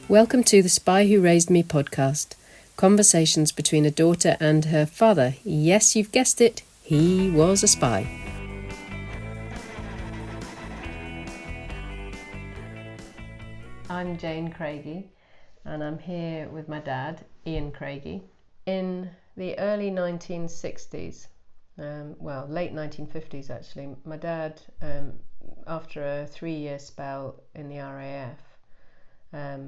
Welcome to the Spy Who Raised Me podcast. Conversations between a daughter and her father. Yes, you've guessed it, he was a spy. I'm Jane Craigie and I'm here with my dad, Iain Craigie. In the early 1960s, late 1950s actually, my dad, after a 3-year spell in the RAF,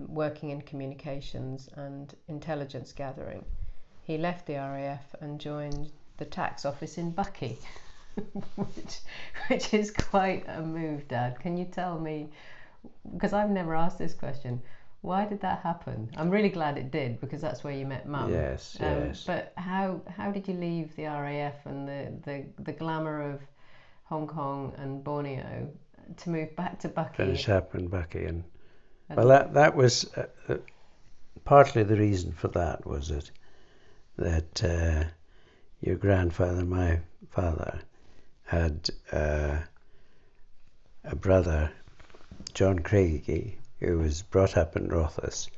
working in communications and intelligence gathering, he left the RAF and joined the tax office in Buckie, which is quite a move, Dad. Can you tell me, because I've never asked this question, why did that happen? I'm really glad it did, because that's where you met Mum. Yes. But how did you leave the RAF and the glamour of Hong Kong and Borneo to move back to Buckie? Finish up in Buckie, and well, that was partly the reason for that was that your grandfather, my father, had a brother, John Craigie, who was brought up in Rothes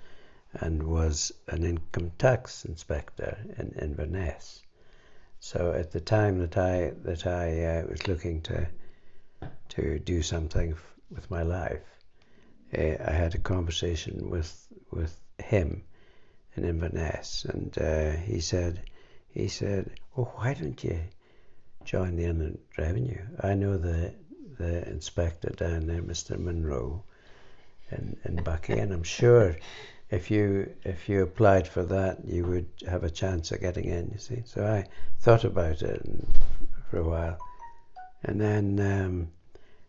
and was an income tax inspector in Inverness. So at the time that I was looking to do something with my life, I had a conversation with him in Inverness, and he said, "Oh, why don't you join the Inland Revenue? I know the inspector down there, Mr. Munro, in Buckie, and I'm sure if you applied for that, you would have a chance of getting in." You see, so I thought about it for a while, and then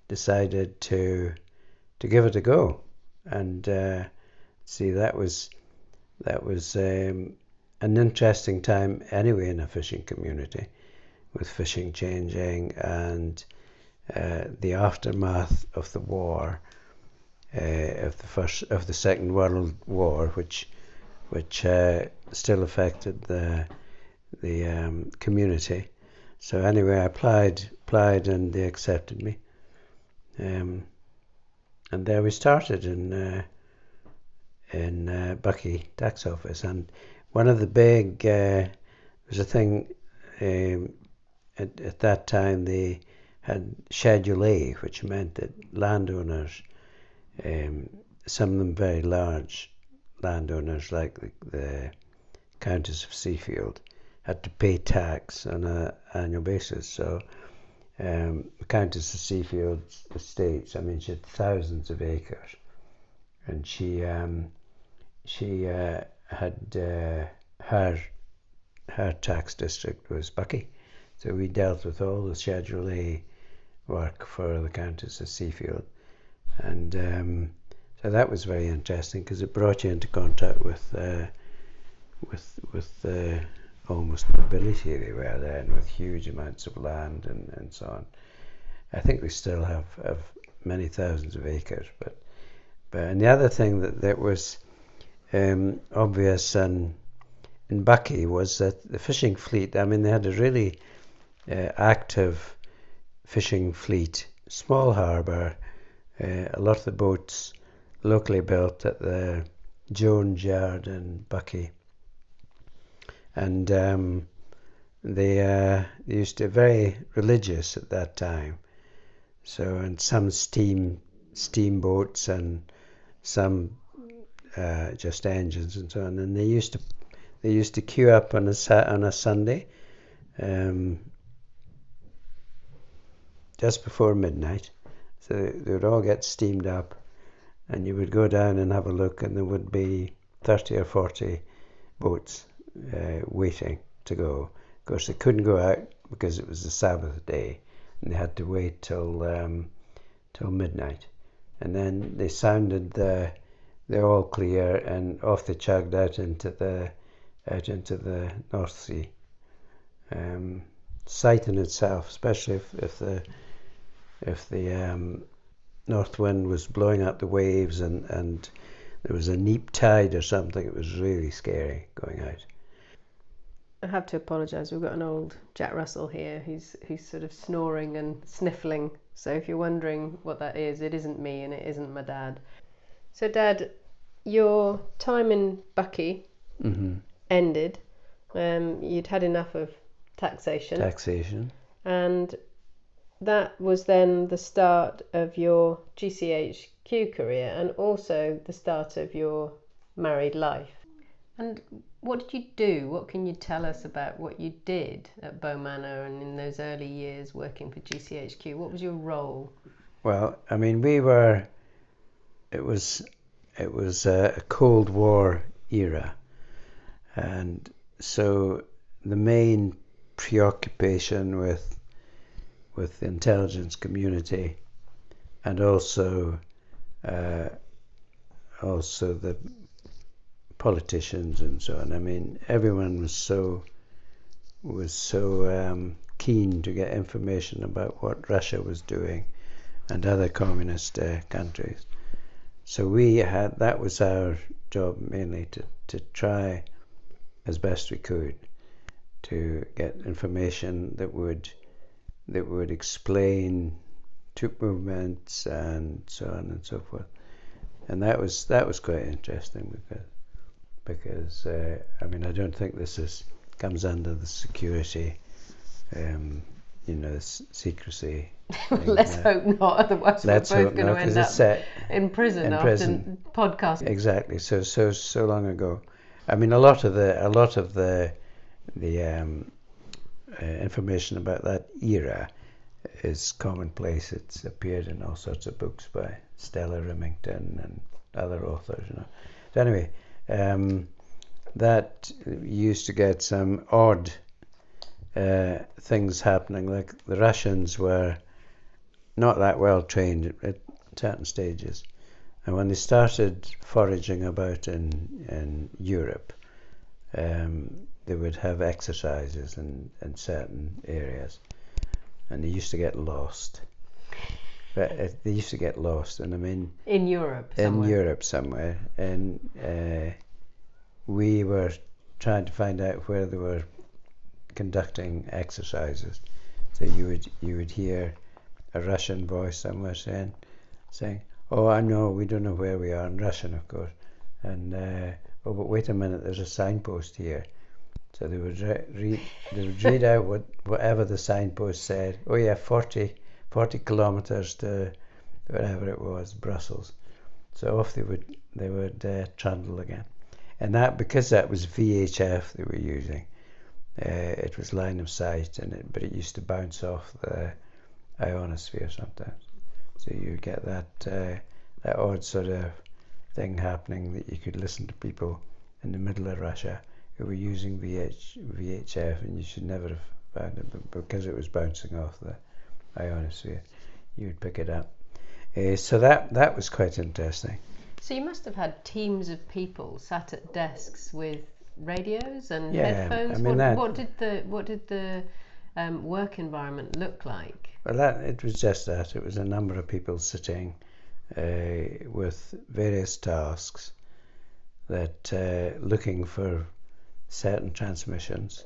decided to give it a go, and see, that was an interesting time anyway in a fishing community, with fishing changing and the aftermath of the war, of the Second World War, which still affected the community. So anyway, I applied and they accepted me. And there we started in Buckie tax office. And one of the big was a thing at that time. They had Schedule A, which meant that landowners, some of them very large landowners like the Countess of Seafield, had to pay tax on an annual basis. So the Countess of Seafield's estates, I mean, she had thousands of acres, and she had her tax district was Buckie, so we dealt with all the Schedule A work for the Countess of Seafield, and so that was very interesting because it brought you into contact with almost nobility. They were there, and with huge amounts of land and so on. I think we still have many thousands of acres, but and the other thing that was obvious in Buckie was that the fishing fleet, I mean, they had a really active fishing fleet, small harbour, a lot of the boats locally built at the Jones Yard in Buckie. And they used to be very religious at that time. So, and some steamboats and some just engines and so on. And they used to queue up on a Sunday, just before midnight. So they would all get steamed up, and you would go down and have a look, and there would be 30 or 40 boats waiting to go. Of course, they couldn't go out because it was the Sabbath day, and they had to wait till midnight, and then they sounded the all clear, and off they chugged out into the North Sea. Sight in itself, especially if the north wind was blowing out the waves, and there was a neap tide or something. It was really scary going out. I have to apologise. We've got an old Jack Russell here who's sort of snoring and sniffling. So if you're wondering what that is, it isn't me and it isn't my dad. So, Dad, your time in Buckie ended. You'd had enough of taxation. And that was then the start of your GCHQ career and also the start of your married life. And what did you do? What can you tell us about what you did at Bow Manor and in those early years working for GCHQ? What was your role? Well, I mean, it was a Cold War era, and so the main preoccupation with the intelligence community and also the politicians and so on. I mean, everyone was so keen to get information about what Russia was doing and other communist countries. So that was our job mainly, to try as best we could to get information that would explain troop movements and so on and so forth. And that was quite interesting because I mean, I don't think this comes under the security, secrecy. Let's hope not, otherwise we're both going to end up in prison after podcast. Exactly. So long ago. I mean, a lot of the information about that era is commonplace. It's appeared in all sorts of books by Stella Remington and other authors. So anyway, that used to get some odd things happening, like the Russians were not that well trained at certain stages, and when they started foraging about in Europe, they would have exercises in certain areas, and they used to get lost. But they used to get lost, and I mean, in Europe somewhere, and we were trying to find out where they were conducting exercises. So you would hear a Russian voice somewhere saying, "Oh, I know, we don't know where we are," in Russian, of course. And "Oh, but wait a minute, there's a signpost here." So they would read out whatever the signpost said. "Oh yeah, 40 kilometers to wherever it was, Brussels." So off they would trundle again. And that, because that was VHF they were using, it was line of sight, but it used to bounce off the ionosphere sometimes. So you get that odd sort of thing happening, that you could listen to people in the middle of Russia who were using VHF, and you should never have found it, but because it was bouncing off the ionosphere, you would pick it up. So that was quite interesting. So you must have had teams of people sat at desks with radios and headphones. I mean, what did the work environment look like? Well, it was just that. It was a number of people sitting with various tasks, that looking for certain transmissions.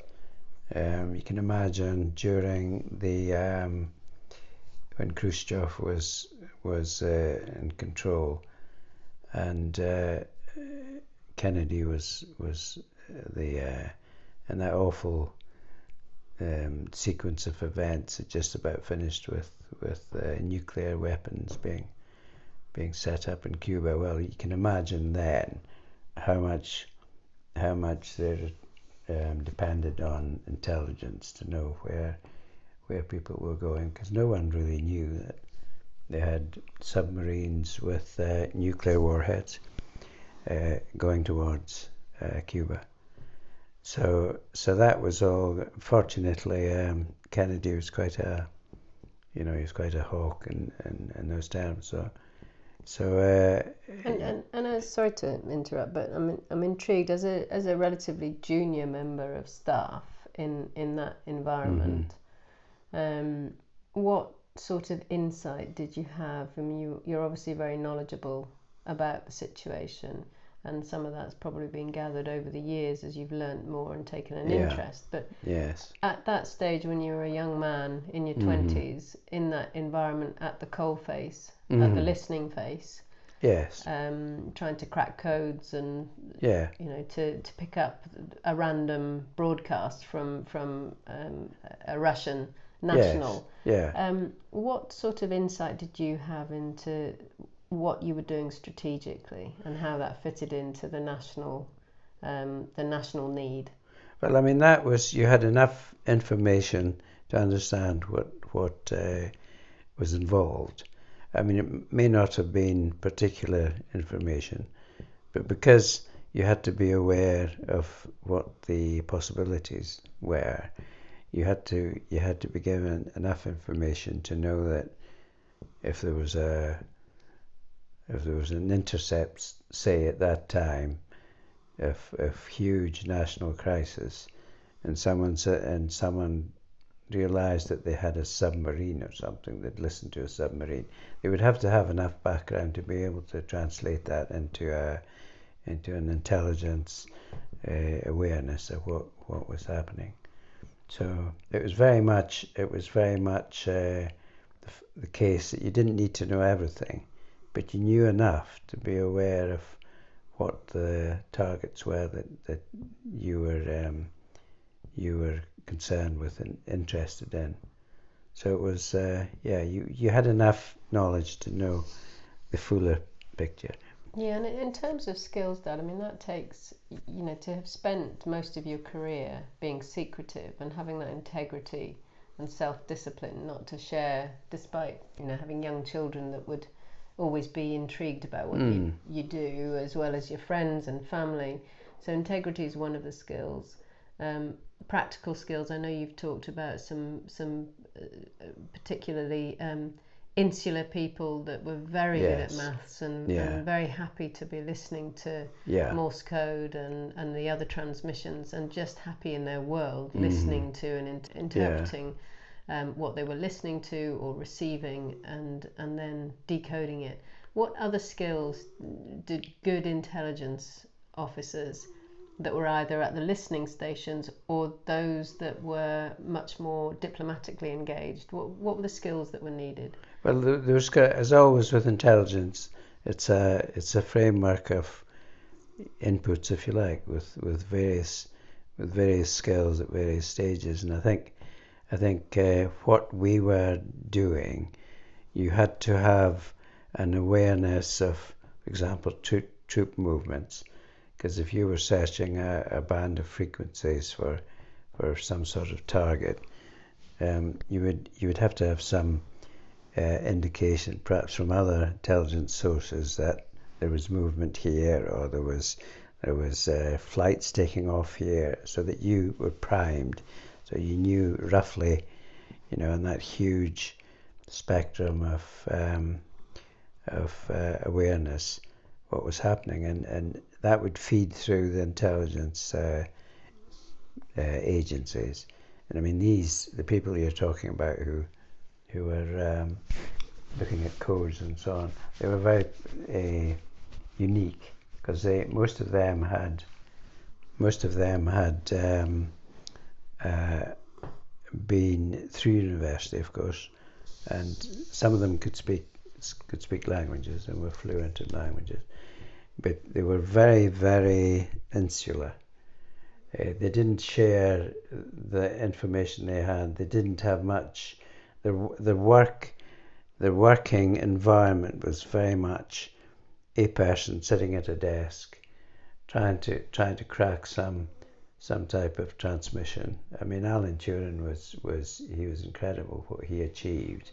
You can imagine during the when Khrushchev was in control, and Kennedy was and that awful sequence of events had just about finished with nuclear weapons being set up in Cuba. Well, you can imagine then how much they depended on intelligence to know where people were going, because no one really knew that they had submarines with nuclear warheads going towards Cuba. So that was all. Fortunately, Kennedy was quite a hawk in those terms. And sorry to interrupt, but I'm intrigued, as a relatively junior member of staff in that environment. What sort of insight did you have? I mean, you're obviously very knowledgeable about the situation, and some of that's probably been gathered over the years as you've learnt more and taken an interest. But yes, at that stage, when you were a young man in your 20s, in that environment at the coalface, at the listening face, yes, trying to crack codes and yeah, to pick up a random broadcast from a Russian national. yes, yeah. What sort of insight did you have into what you were doing strategically and how that fitted into the national need? Well, I mean, that was, you had enough information to understand what was involved. I mean, it may not have been particular information, but because you had to be aware of what the possibilities were, you had to be given enough information to know that if there was an intercept, say at that time, of huge national crisis, and someone realised that they had a submarine or something, they'd listen to a submarine, they would have to have enough background to be able to translate that into an intelligence awareness of what was happening. So it was very much the case that you didn't need to know everything, but you knew enough to be aware of what the targets were that you were concerned with and interested in. So it was you had enough knowledge to know the fuller picture. Yeah, and in terms of skills, Dad, I mean, that takes, to have spent most of your career being secretive and having that integrity and self-discipline not to share, despite, having young children that would always be intrigued about what you do, as well as your friends and family. So integrity is one of the skills. Practical skills, I know you've talked about some particularly insular people that were very good at maths and very happy to be listening to Morse code and the other transmissions, and just happy in their world, listening to and interpreting what they were listening to or receiving, and then decoding it. What other skills did good intelligence officers that were either at the listening stations or those that were much more diplomatically engaged, what were the skills that were needed? Well, there's, as always with intelligence, it's a framework of inputs, if you like, with various skills at various stages. And I think what we were doing, you had to have an awareness of, for example, troop movements, because if you were searching a band of frequencies for some sort of target, you would have to have some indication, perhaps from other intelligence sources, that there was movement here, or there was flights taking off here, so that you were primed, so you knew roughly, in that huge spectrum of awareness, what was happening, and that would feed through the intelligence agencies. And I mean, the people you're talking about who were looking at codes and so on, they were very unique, because most of them had been through university, of course, and some of them could speak languages and were fluent in languages, but they were very, very insular. They didn't share the information they had. They didn't have much. The working environment was very much a person sitting at a desk, trying to crack some type of transmission. I mean, Alan Turing was incredible what he achieved,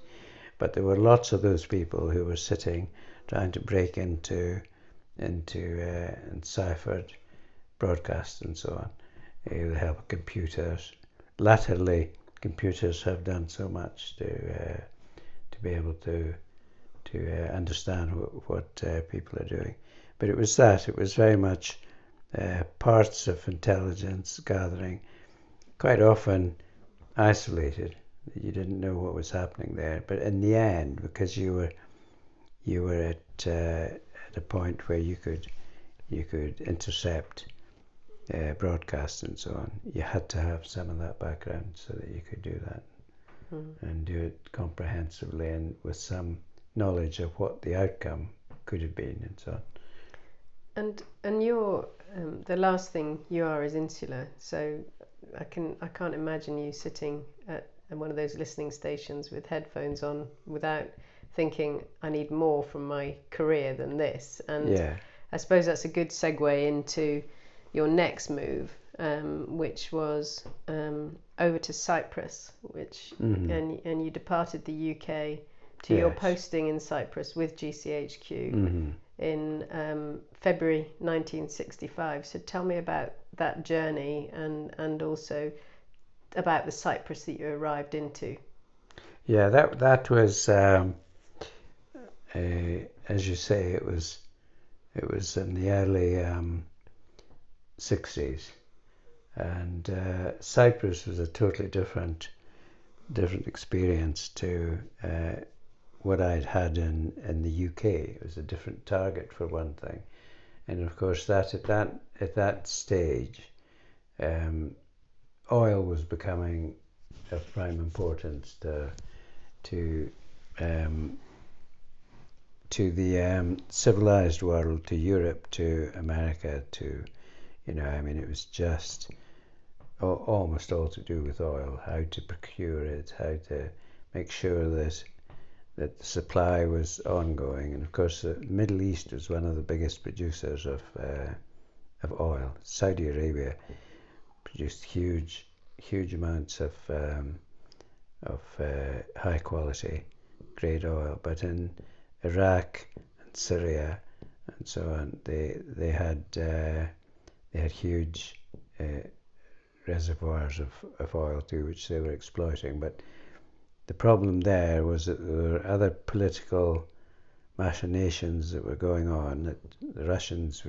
but there were lots of those people who were sitting trying to break into enciphered broadcasts and so on, with the help of computers. Latterly, computers have done so much to be able to understand what people are doing. But it was very much parts of intelligence gathering, quite often isolated. You didn't know what was happening there. But in the end, because you were at at a point where you could intercept broadcasts and so on. You had to have some of that background so that you could do that and do it comprehensively and with some knowledge of what the outcome could have been and so on. And you're the last thing you are is insular, so I can't imagine you sitting at one of those listening stations with headphones on without thinking, I need more from my career than this. And I suppose that's a good segue into your next move, which was over to Cyprus, which and you departed the UK to your posting in Cyprus with GCHQ in February 1965. So tell me about that journey and also about the Cyprus that you arrived into. Yeah, that was as you say, it was in the early 60s, and Cyprus was a totally different experience to what I'd had in the UK. It was a different target for one thing, and of course that at that stage, oil was becoming of prime importance to the civilized world, to Europe, to America, to it was just almost all to do with oil, how to procure it, how to make sure that the supply was ongoing. And of course the Middle East was one of the biggest producers of oil. Saudi Arabia produced huge amounts of high quality grade oil, but in Iraq and Syria and so on, they had huge reservoirs of oil too, which they were exploiting. But the problem there was that there were other political machinations that were going on, that the Russians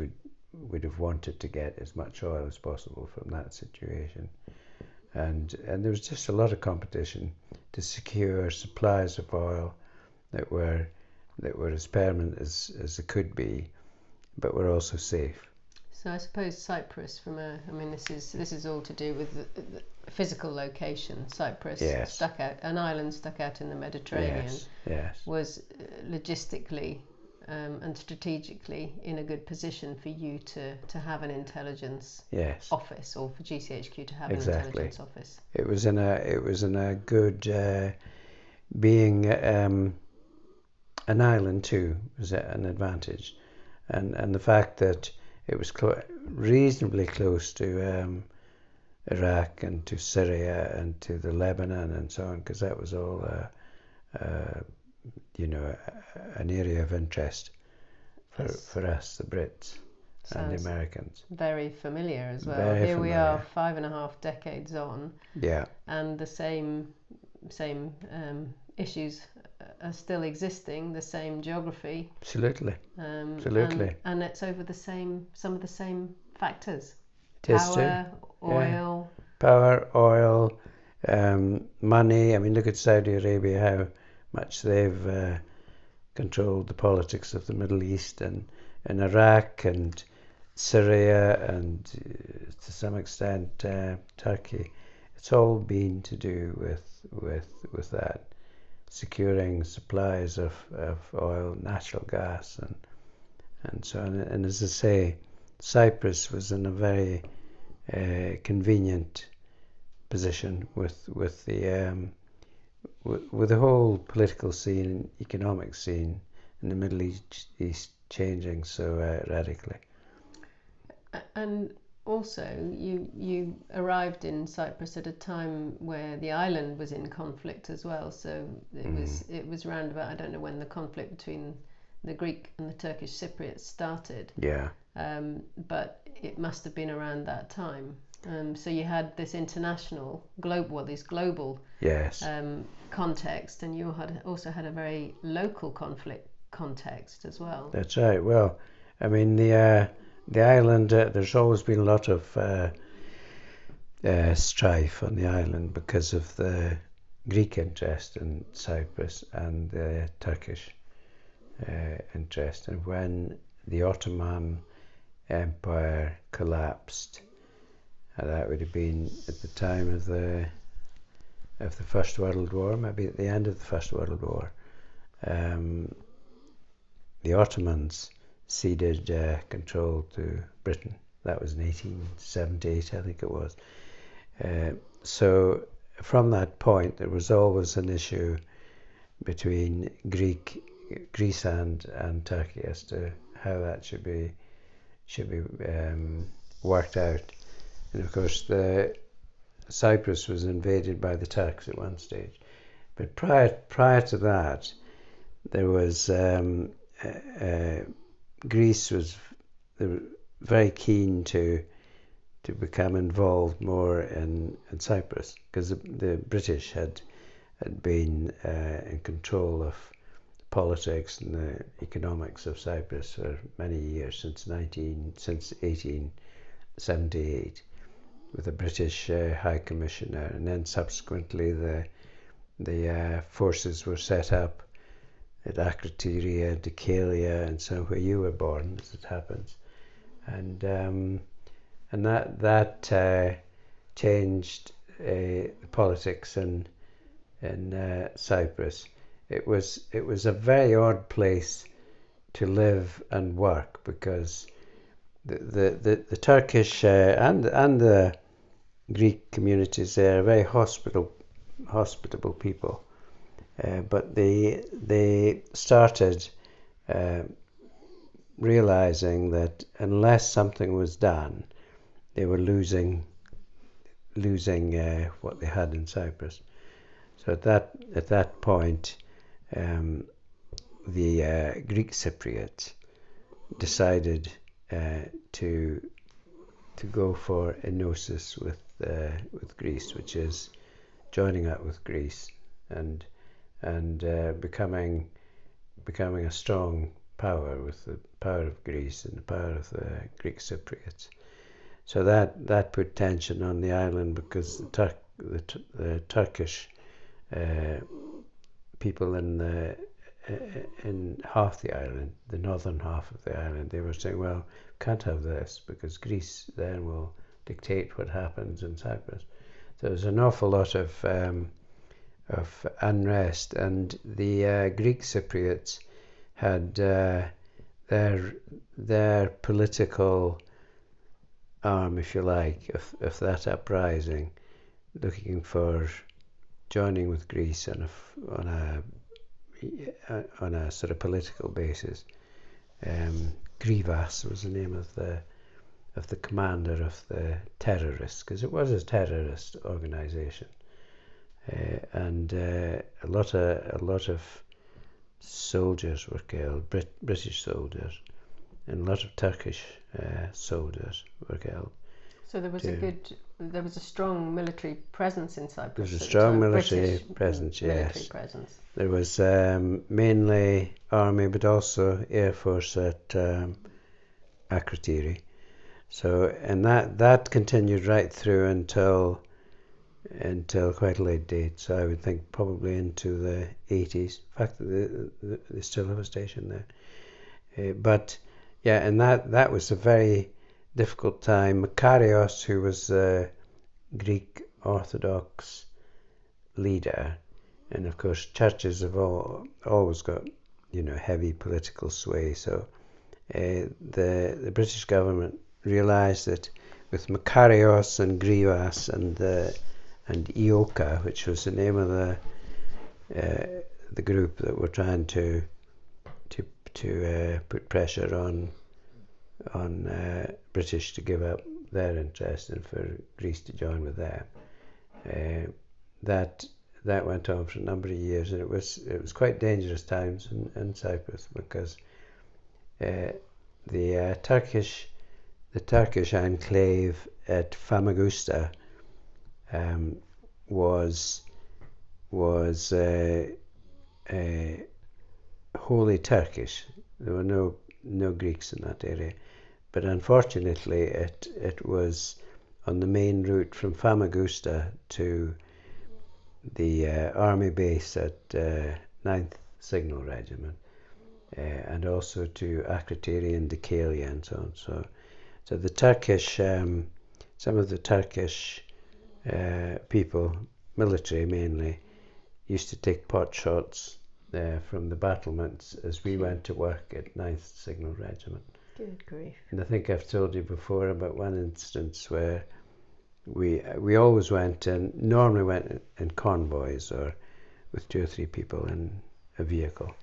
would have wanted to get as much oil as possible from that situation, and there was just a lot of competition to secure supplies of oil that were as permanent as they could be, but were also safe. So I suppose Cyprus, this is all to do with the physical location. Cyprus, an island stuck out in the Mediterranean, was logistically and strategically in a good position for you to have an intelligence office, or for GCHQ to have an intelligence office. It was in a good being an island too was an advantage, and the fact that it was reasonably close to Iraq and to Syria and to the Lebanon and so on, because that was all an area of interest for us, the Brits. Sounds and the Americans. Very familiar as well. Very Here familiar. We are 5.5 decades on. Yeah. And the same issues are still existing, the same geography. Absolutely. Absolutely. And it's over some of the same factors. Power, oil. Yeah. Power, oil, money. I mean, look at Saudi Arabia, how much they've controlled the politics of the Middle East, and Iraq and Syria and to some extent Turkey. It's all been to do with that, securing supplies of oil, natural gas, and so on. And as I say, Cyprus was in a very convenient position with the whole political scene and economic scene in the Middle East changing so radically. And also, you arrived in Cyprus at a time where the island was in conflict as well. So it was round about, I don't know when the conflict between the Greek and the Turkish Cypriots started. Yeah. But it must have been around that time. So you had this international, global yes. Context, and you also had a very local conflict context as well. That's right. Well, I mean, the island, there's always been a lot of strife on the island because of the Greek interest in Cyprus and the Turkish interest. And when the Ottoman Empire collapsed. That would have been at the time of the First World War, maybe at the end of the First World War. The Ottomans ceded control to Britain. That was in 1878, I think it was. So from that point, there was always an issue between Greece and Turkey as to how that should be worked out. And of course, Cyprus was invaded by the Turks at one stage. But prior to that, there was Greece was very keen to become involved more in Cyprus, because the British had been in control of politics and the economics of Cyprus for many years, since 1878, with a British High Commissioner, and then subsequently the forces were set up at Akrotiri, Deucalion, and so where you were born, as it happens, and that changed the politics in Cyprus. It was a very odd place to live and work, because the Turkish and the Greek communities there are very hospitable people, but they started realizing that unless something was done, they were losing what they had in Cyprus. So at that point, the Greek Cypriot decided to go for enosis with Greece, which is joining up with Greece and becoming a strong power, with the power of Greece and the power of the Greek Cypriots. So that put tension on the island, because the Turkish people in half the island, the northern half of the island, they were saying, well, can't have this, because Greece then will dictate what happens in Cyprus. So there's an awful lot of unrest, and the Greek Cypriots had their political arm, if you like, of that uprising, looking for joining with Greece on a sort of political basis. Grivas was the name of the commander of the terrorists, because it was a terrorist organization, and a lot of soldiers were killed, British soldiers, and a lot of Turkish soldiers were killed. So there was a strong military presence in Cyprus. There was a strong military presence, yes. There was mainly army, but also air force at Akrotiri. So, and that continued right through until quite a late date. So I would think probably into the 80s. In fact, they still have a station there. But yeah, and that was a very difficult time. Makarios, who was the Greek Orthodox leader, and of course churches have always got heavy political sway. So the British government realised that with Makarios and Grivas and Ioka, which was the name of the group that were trying to put pressure on British to give up their interest and for Greece to join with them. That went on for a number of years, and it was quite dangerous times in Cyprus, because the Turkish enclave at Famagusta was wholly Turkish. There were no Greeks in that area, but unfortunately it was on the main route from Famagusta to the army base at 9th Signal Regiment, and also to Akrotiri and Dikalia and so on. So the Turkish, some of the Turkish people, military mainly, used to take pot shots from the battlements as we went to work at 9th Signal Regiment. Good grief. And I think I've told you before about one instance where we always normally went in convoys or with 2 or 3 people in a vehicle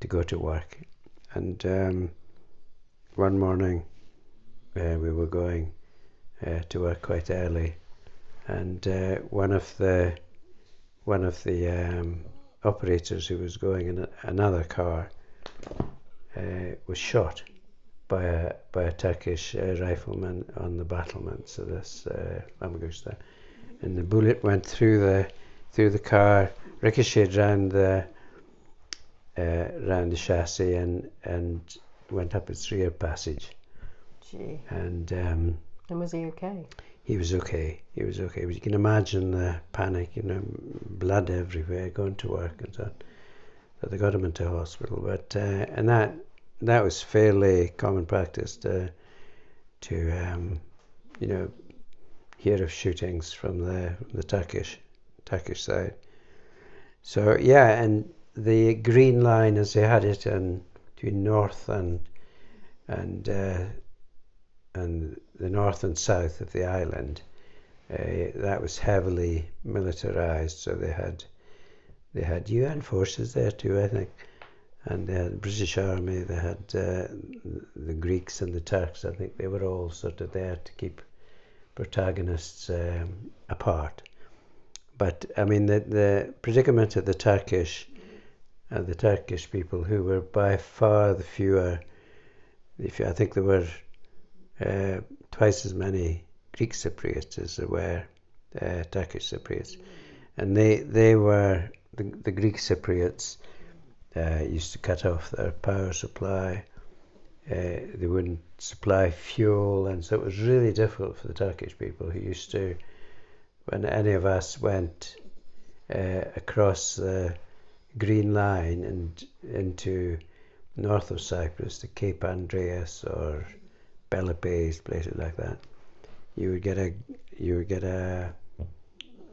to go to work. And one morning we were going to work quite early, and one of the operators who was going in another car was shot by a Turkish rifleman on the battlements of this Famagusta, and the bullet went through the car, ricocheted round the chassis and went up its rear passage. Gee. And was he okay? He was okay. But you can imagine the panic, blood everywhere, going to work and so on. So they got him into hospital. But and that was fairly common practice to hear of shootings from the Turkish side. So yeah, and the Green Line, as they had it between north and the north and south of the island, that was heavily militarized. So they had UN forces there too, I think, and they had British Army. They had the Greeks and the Turks. I think they were all sort of there to keep protagonists apart. But I mean, the predicament of the Turkish people, who were by far the fewer. I think there were twice as many Greek Cypriots as there were Turkish Cypriots, and they were the Greek Cypriots used to cut off their power supply. They wouldn't supply fuel, and so it was really difficult for the Turkish people who used to, when any of us went across the Green Line and into north of Cyprus to Cape Andreas or Peloponnese, places like that, you would get a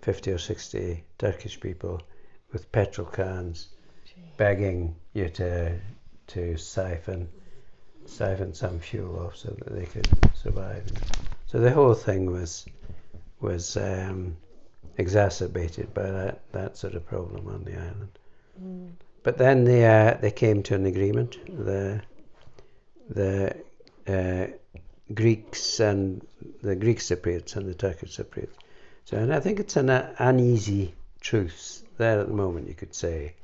50 or 60 Turkish people with petrol cans begging you to siphon some fuel off so that they could survive. So the whole thing was exacerbated by that sort of problem on the island. But then they came to an agreement. The Greeks and the Greek Cypriots and the Turkish Cypriots. So, and I think it's an uneasy truce there at the moment, you could say.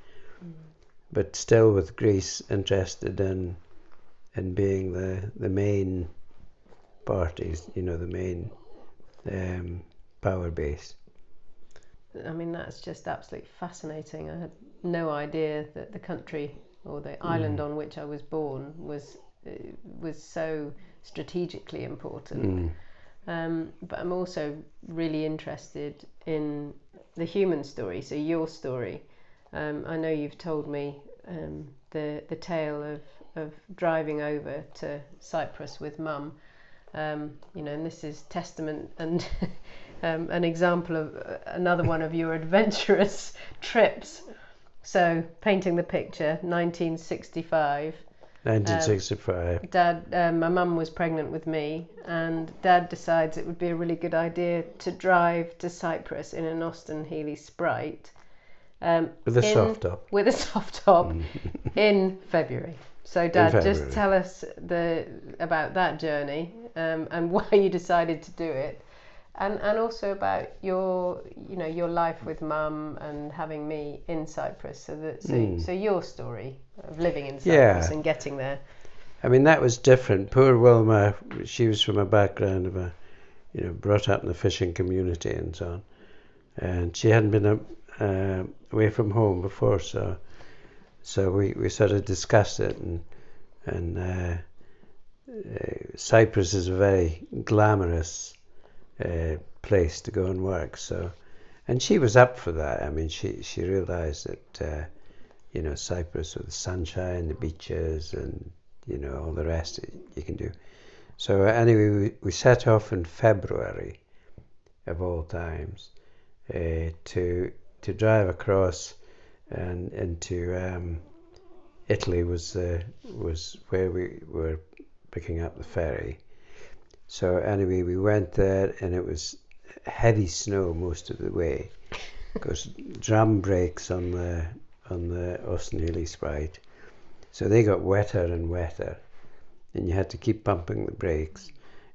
But still, with Greece interested in being the main parties, the main power base. I mean, that's just absolutely fascinating. I had no idea that the country or the island on which I was born was so strategically important. But I'm also really interested in the human story, so your story. I know you've told me the tale of driving over to Cyprus with Mum, and this is testament and an example of another one of your adventurous trips. So, painting the picture, 1965. 1965. Dad, my mum was pregnant with me, and Dad decides it would be a really good idea to drive to Cyprus in an Austin Healey Sprite. With a soft top. With a soft top in February. So, Dad, just tell us about that journey and why you decided to do it, and also about your life with Mum and having me in Cyprus. So your story of living in Cyprus and getting there. I mean, that was different. Poor Wilma, she was from a background of brought up in the fishing community and so on, and she hadn't been away from home before, so we sort of discussed it, and Cyprus is a very glamorous place to go and work. So, and she was up for that. I mean, she realised that Cyprus with the sunshine, the beaches, and all the rest you can do. So anyway, we set off in February, of all times, to drive across and into Italy was where we were picking up the ferry. So anyway, we went there, and it was heavy snow most of the way, because drum brakes on the Ossenheely-Sprite, so they got wetter and wetter, and you had to keep pumping the brakes.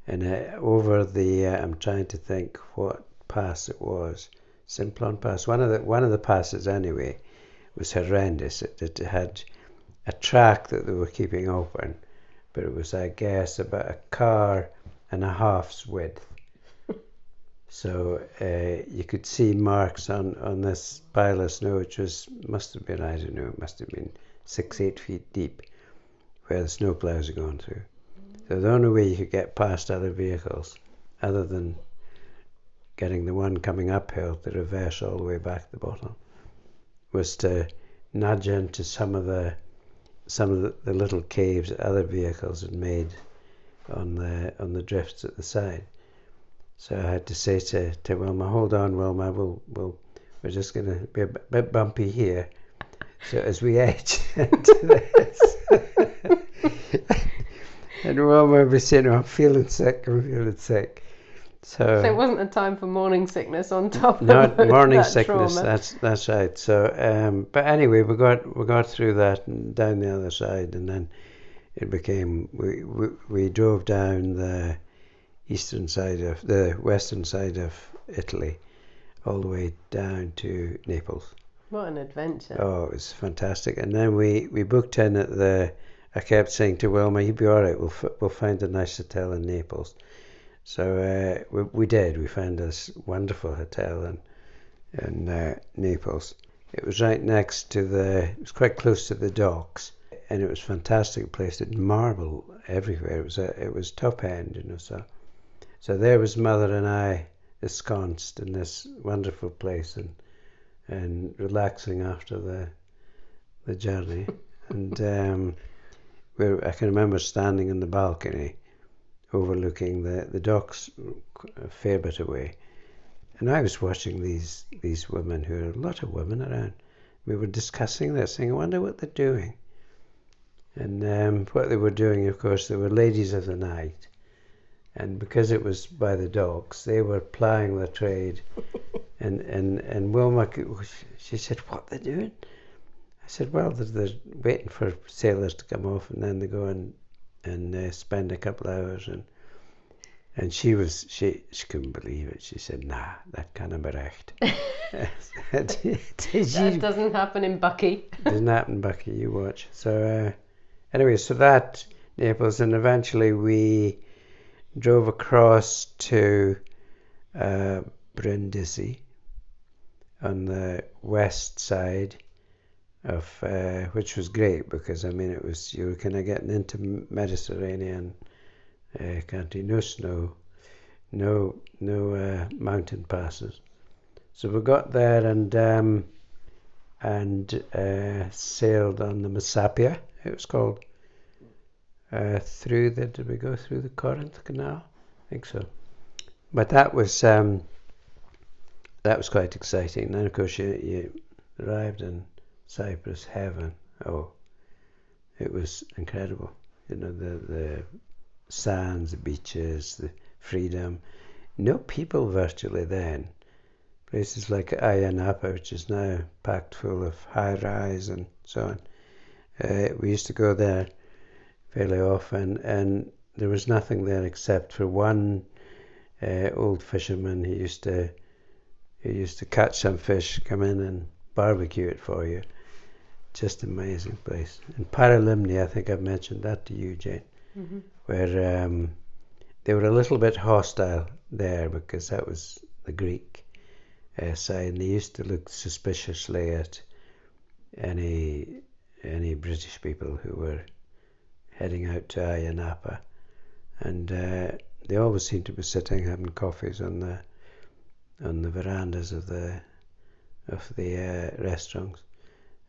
And over the I'm trying to think what pass it was, Simplon Pass. One of the passes anyway was horrendous. It had a track that they were keeping open, but it was, I guess, about a car and a half's width. So you could see marks on this pile of snow, which must have been, I don't know, it must have been 6-8 feet deep, where the snowplows had gone through. So the only way you could get past other vehicles, other than getting the one coming uphill to reverse all the way back to the bottom, was to nudge into some of the little caves that other vehicles had made on the drifts at the side. So I had to say to Wilma, "Hold on, Wilma, we're just going to be a bit bumpy here." So as we edge into this, and Wilma would be saying, "I'm feeling sick. So it wasn't a time for morning sickness on top of not morning that sickness. trauma. That's right. So but anyway, we got through that and down the other side, and then it became we drove down the western side of Italy, all the way down to Naples. What an adventure! Oh, it was fantastic. And then we booked in at I kept saying to Wilma, "You'll be all right. We'll find a nice hotel in Naples." So we did. We found this wonderful hotel in Naples. It was right next to it was quite close to the docks, and it was a fantastic place. It had marble everywhere. It was top end, So there was Mother and I ensconced in this wonderful place and relaxing after the journey. And I can remember standing in the balcony overlooking the docks a fair bit away. And I was watching these women, who are a lot of women around. We were discussing this, saying, "I wonder what they're doing." And what they were doing, of course, they were ladies of the night. And because it was by the docks, they were plying their trade. and Wilma, she said, "What they're doing?" I said, "Well, they're waiting for sailors to come off, and then they go and spend a couple of hours." And she couldn't believe it. She said, "Nah, that can't be recht." That doesn't happen in Buckie. Doesn't happen in Buckie, you watch. So anyway, so that Naples, and eventually we drove across to Brindisi on the west side of which was great, because it was, you were kind of getting into Mediterranean country, no snow, no mountain passes. So we got there and sailed on the Messapia, it was called, did we go through the Corinth Canal? I think so. But that was quite exciting. And then of course you arrived in Cyprus, heaven. Oh, it was incredible. The sands, the beaches, the freedom. No people virtually then. Places like Iain, which is now packed full of high-rise and so on. We used to go there fairly often, and there was nothing there except for one old fisherman who used to catch some fish, come in and barbecue it for you. Just amazing place. And Paralimni, I think I've mentioned that to you, Jane, mm-hmm. where they were a little bit hostile there, because that was the Greek side, and they used to look suspiciously at any British people who were heading out to Ayia Napa, and they always seemed to be sitting having coffees on the verandas of the restaurants.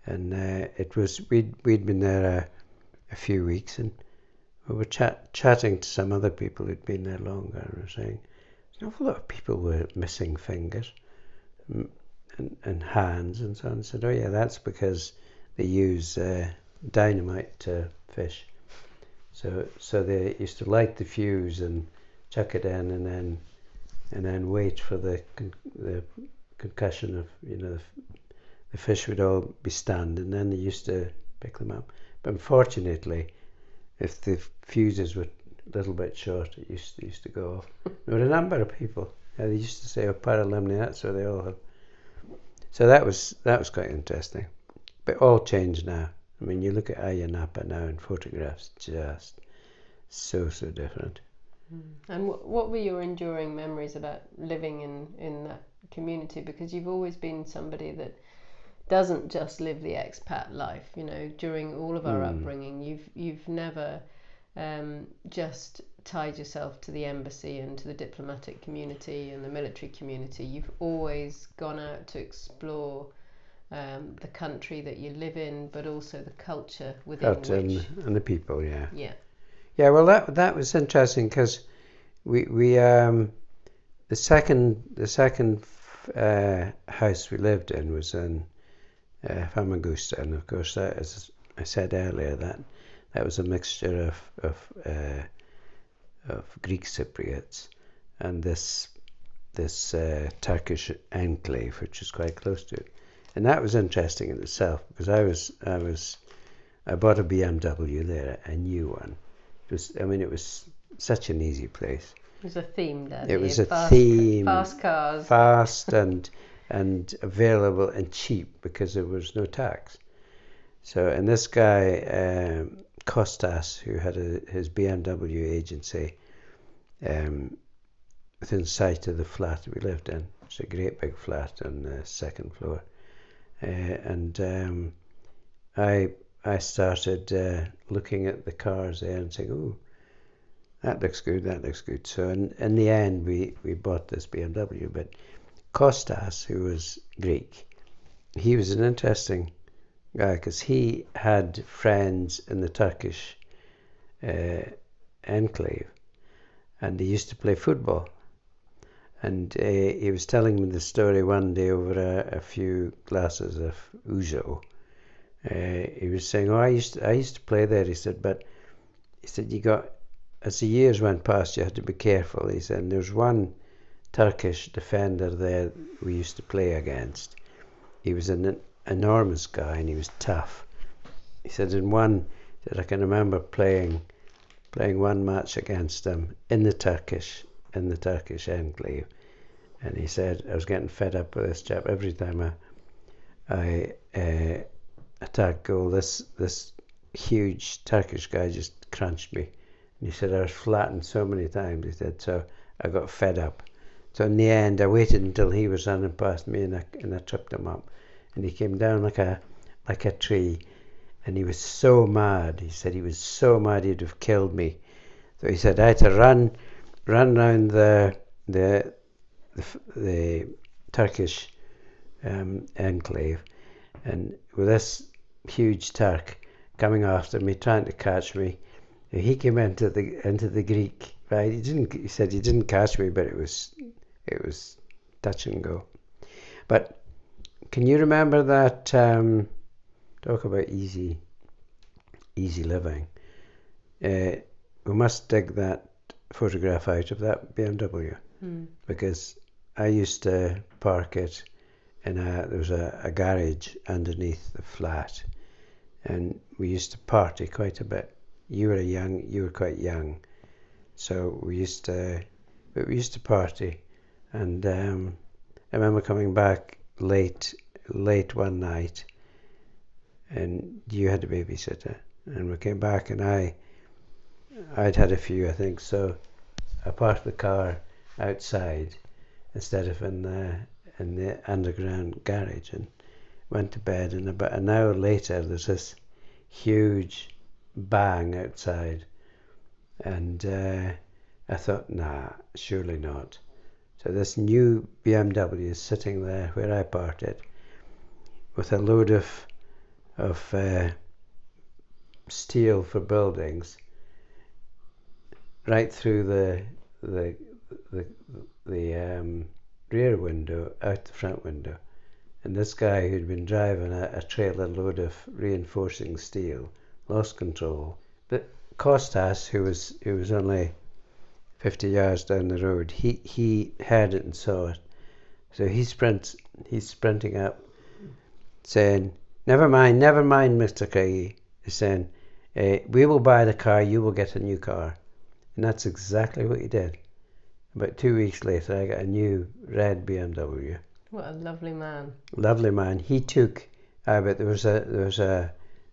and it was we'd been there a few weeks, and we were chatting to some other people who'd been there longer, and were saying an awful lot of people were missing fingers and hands and so on. I said, oh yeah, that's because they use dynamite to fish. So they used to light the fuse and chuck it in, and then wait for the concussion of, the fish would all be stunned, and then they used to pick them up. But unfortunately, if the fuses were a little bit short, it used to go off. There were a number of people. They used to say, paralimni, that's where they all have. So that was quite interesting. But all changed now. I mean, you look at Ayia Napa now in photographs, just so different. And what were your enduring memories about living in that community? Because you've always been somebody that doesn't just live the expat life. During all of our upbringing, you've never just tied yourself to the embassy and to the diplomatic community and the military community. You've always gone out to explore the country that you live in, but also the culture within which... and the people, yeah. Yeah, well, that was interesting, because we the second house we lived in was in Famagusta, and of course, that, as I said earlier, that was a mixture of Greek Cypriots and this Turkish enclave, which is quite close to it. And that was interesting in itself, because I bought a BMW there, a new one. It was such an easy place. It was a theme, Daddy. It was a theme. Fast cars. Fast and available and cheap, because there was no tax. So, and this guy, Kostas, who had his BMW agency within sight of the flat we lived in. It's a great big flat on the second floor. I started looking at the cars there and saying, oh, that looks good. So in the end, we bought this BMW. But Kostas, who was Greek, he was an interesting guy, because he had friends in the Turkish enclave, and they used to play football. And he was telling me the story one day over a few glasses of ouzo. He was saying, I used to play there. He said, but as the years went past, you had to be careful. He said, and there's one Turkish defender there we used to play against. He was an enormous guy, and he was tough. He said, I can remember playing one match against him in the Turkish enclave, and he said, I was getting fed up with this chap. Every time I attacked goal, this huge Turkish guy just crunched me. And he said, I was flattened so many times. He said, so I got fed up. So in the end, I waited until he was running past me, and I tripped him up, and he came down like a tree, and he was so mad. He said he was so mad he'd have killed me. So he said I had to run round the Turkish enclave, and with this huge Turk coming after me, trying to catch me, he came into the Greek. Right? He said he didn't catch me, but it was touch and go. But can you remember that? Talk about easy living. We must dig that photograph out of that BMW, because I used to park it there was a garage underneath the flat, and we used to party quite a bit. You were quite young, so we used to party, and I remember coming back late one night, and you had a babysitter, and we came back, and I'd had a few, I think, so I parked the car outside instead of in the underground garage, and went to bed, and about an hour later there's this huge bang outside, and I thought, nah, surely not. So this new BMW is sitting there where I parked it, with a load of of steel for buildings right through the rear window out the front window. And this guy who'd been driving a trailer load of reinforcing steel lost control. But Costas, who was only 50 yards down the road, he heard it and saw it. So he's sprinting up, saying, never mind, Mr. Craigie. He's saying, we will buy the car, you will get a new car. And that's exactly what he did. About 2 weeks later, I got a new red BMW. What a lovely man. Lovely man. He took, but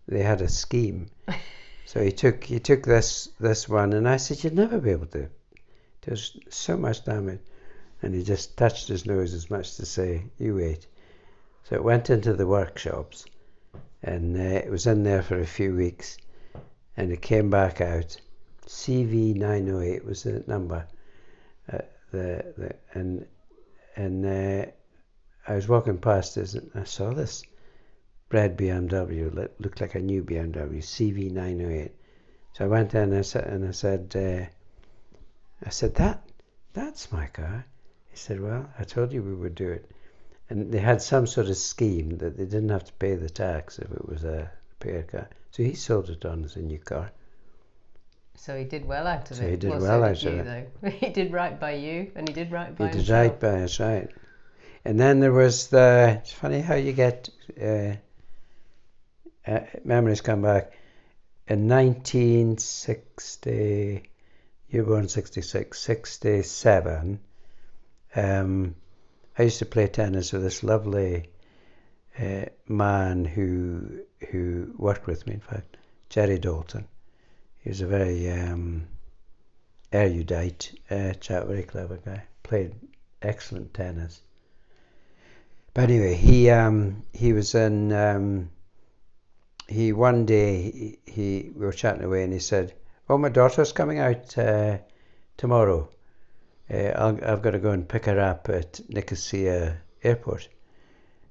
they had a scheme. So he took this one, and I said, you'd never be able to. There's so much damage. And he just touched his nose as much to say, you wait. So it went into the workshops, and it was in there for a few weeks, and it came back out. CV908 was the number. I was walking past this, and I saw this red BMW that looked like a new BMW, CV908. So I went in and I said, that's my car. He said, well, I told you we would do it. And they had some sort of scheme that they didn't have to pay the tax if it was a repair car. So he sold it on as a new car. So he did well out of it. He did well out of it. Though. He did right by you, and he did right by himself. He did right by us, right. And then there was it's funny how you get memories come back. In 1960, you were born in 66, 67, I used to play tennis with this lovely man who worked with me, in fact, Jerry Dalton. He was a very erudite chap, very clever guy. Played excellent tennis. But anyway, he was in. One day we were chatting away, and he said, "Oh, my daughter's coming out tomorrow. I've got to go and pick her up at Nicosia Airport.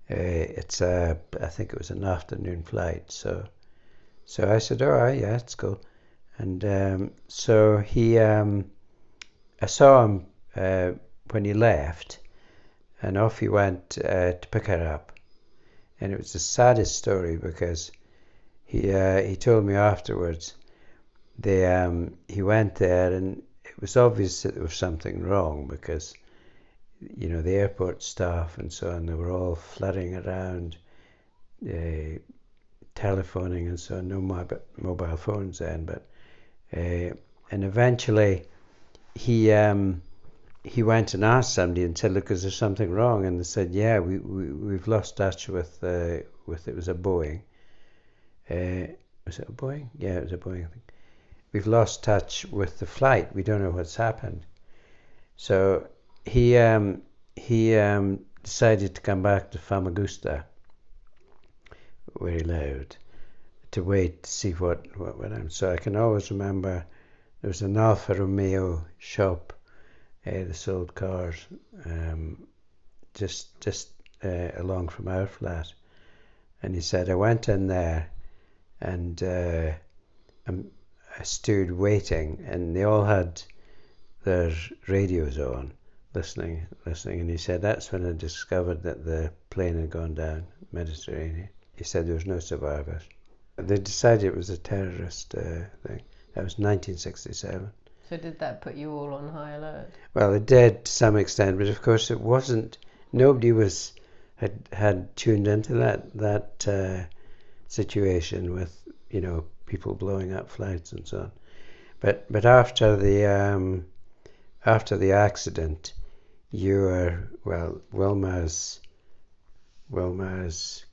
It's I think it was an afternoon flight. So I said, "All right, yeah, it's cool." And so I saw him when he left, and off he went to pick her up. And it was the saddest story because he told me afterwards he went there, and it was obvious that there was something wrong because the airport staff and so on, they were all flirting around, telephoning and so on. No mobile phones then, but and eventually he went and asked somebody and said, "Look, is there something wrong?" And they said, "Yeah, we've lost touch with it was a Boeing. Was it a Boeing? Yeah, it was a Boeing. I think. We've lost touch with the flight. We don't know what's happened." So he decided to come back to Famagusta, where he lived, to wait to see what went on. So I can always remember there was an Alfa Romeo shop. They sold cars just along from our flat, and he said I went in there and I stood waiting, and they all had their radios on, listening, and he said that's when I discovered that the plane had gone down Mediterranean. He said there was no survivors. They decided it was a terrorist thing. That was 1967. So did that put you all on high alert? Well, it did to some extent, but of course it wasn't. Nobody had tuned into that situation with people blowing up flights and so on. But after the accident, Wilma's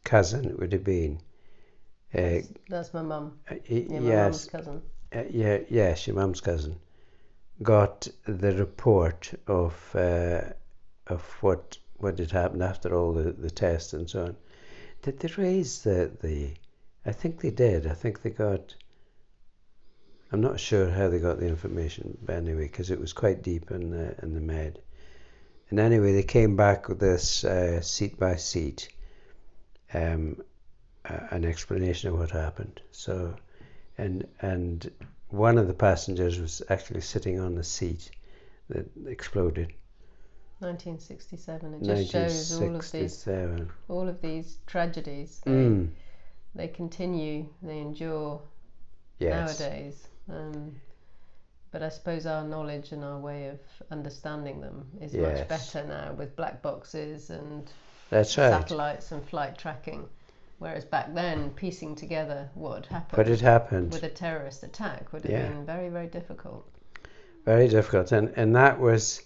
cousin, it would have been. That's my mum. Yes. My mum's cousin. Yes, your mum's cousin got the report of what had happened after all the tests and so on. Did they raise the? I think they did. I think they got. I'm not sure how they got the information, but anyway, because it was quite deep in the med. And anyway, they came back with this seat by seat an explanation of what happened. So, and one of the passengers was actually sitting on the seat that exploded. 1967. It just shows all of these tragedies. They continue. They endure nowadays. But I suppose our knowledge and our way of understanding them is much better now with black boxes and satellites and flight tracking. Whereas back then, piecing together what happened with a terrorist attack would have been very, very difficult. Very difficult. And that was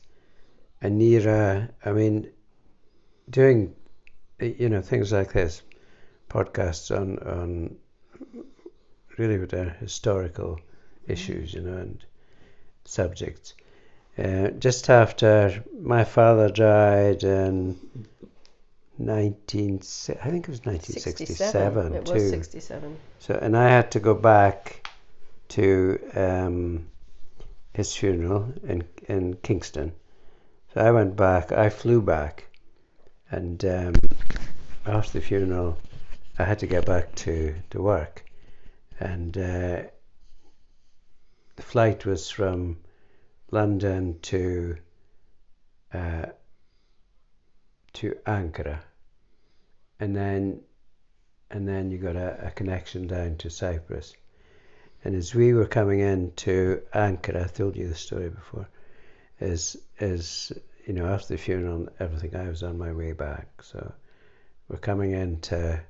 an era, I mean, doing, things like this, podcasts on really with their historical issues, and subjects. Just after my father died in I think it was 1967. It was 67. So, and I had to go back to his funeral in Kingston. So I went back, I flew back, and after the funeral I had to get back to work, and the flight was from London to Ankara, and then you got a connection down to Cyprus. And as we were coming into Ankara, I told you the story before, is after the funeral and everything, I was on my way back. So we're coming in to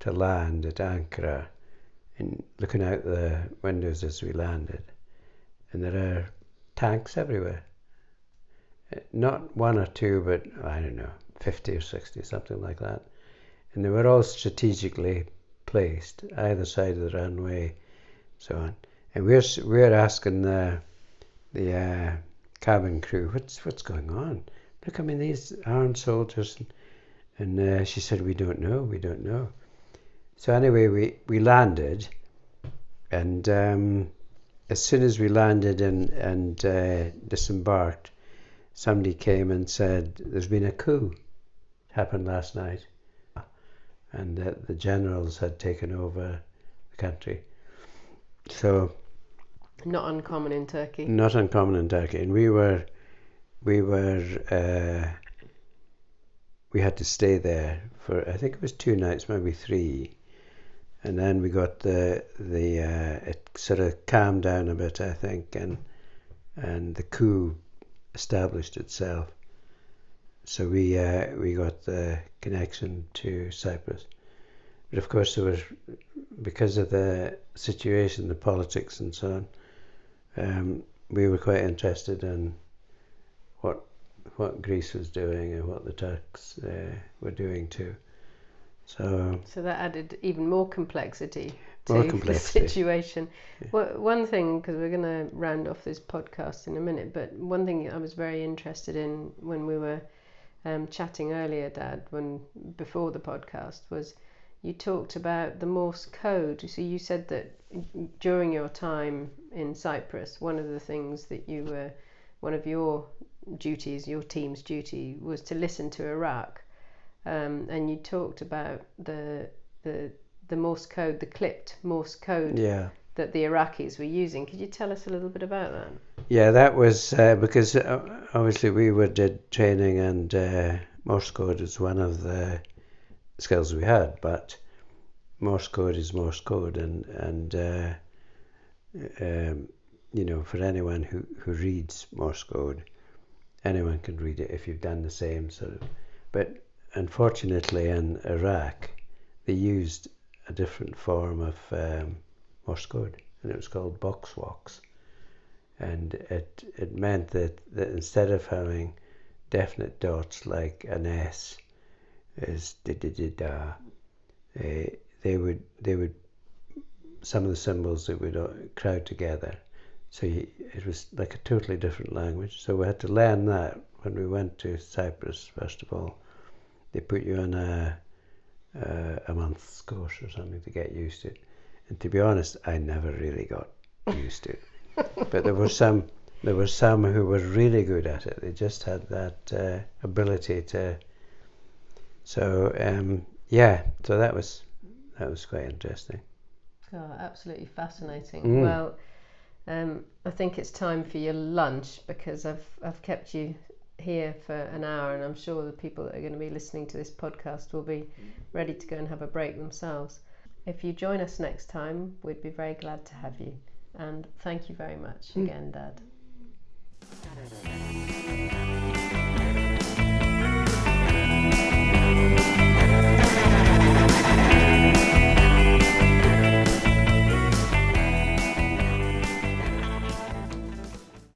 land at Ankara and looking out the windows as we landed, and there are tanks everywhere. Not one or two, but I don't know, 50 or 60, something like that. And they were all strategically placed either side of the runway, so on. And we're asking the cabin crew, what's going on? Look, I mean, these armed soldiers, and she said, we don't know. So anyway, we landed, and as soon as we landed and disembarked, somebody came and said, there's been a coup. It happened last night. And that the generals had taken over the country. So not uncommon in Turkey. And we had to stay there for, I think it was 2 nights, maybe 3. And then we got it sort of calmed down a bit, I think, and the coup established itself. So we got the connection to Cyprus. But of course there was, because of the situation, the politics and so on, we were quite interested in what Greece was doing and what the Turks were doing too. So that added even more complexity to the situation. Yeah. Well, one thing, because we're going to round off this podcast in a minute, but one thing I was very interested in when we were chatting earlier, Dad, before the podcast, was you talked about the Morse code. So you said that during your time in Cyprus, one of the things that one of your duties, your team's duty, was to listen to Iraq, and you talked about the Morse code, the clipped Morse code that the Iraqis were using. Could you tell us a little bit about that? Yeah, that was because obviously we did training, and Morse code is one of the skills we had, but Morse code is Morse code, and for anyone who reads Morse code, anyone can read it if you've done the same sort of. But unfortunately in Iraq they used a different form of Morse code, and it was called boxwalks. And it meant that instead of having definite dots like an S is da, they would some of the symbols that would crowd together. So it was like a totally different language. So we had to learn that when we went to Cyprus. First of all, they put you on a month's course or something to get used to it. And to be honest, I never really got used to it. But there were some who were really good at it. They just had that ability to. So so that was that was quite interesting. Oh, absolutely fascinating. Well, I think it's time for your lunch, because I've kept you here for an hour, and I'm sure the people that are going to be listening to this podcast will be ready to go and have a break themselves. If you join us next time, we'd be very glad to have you. And thank you very much again, Dad.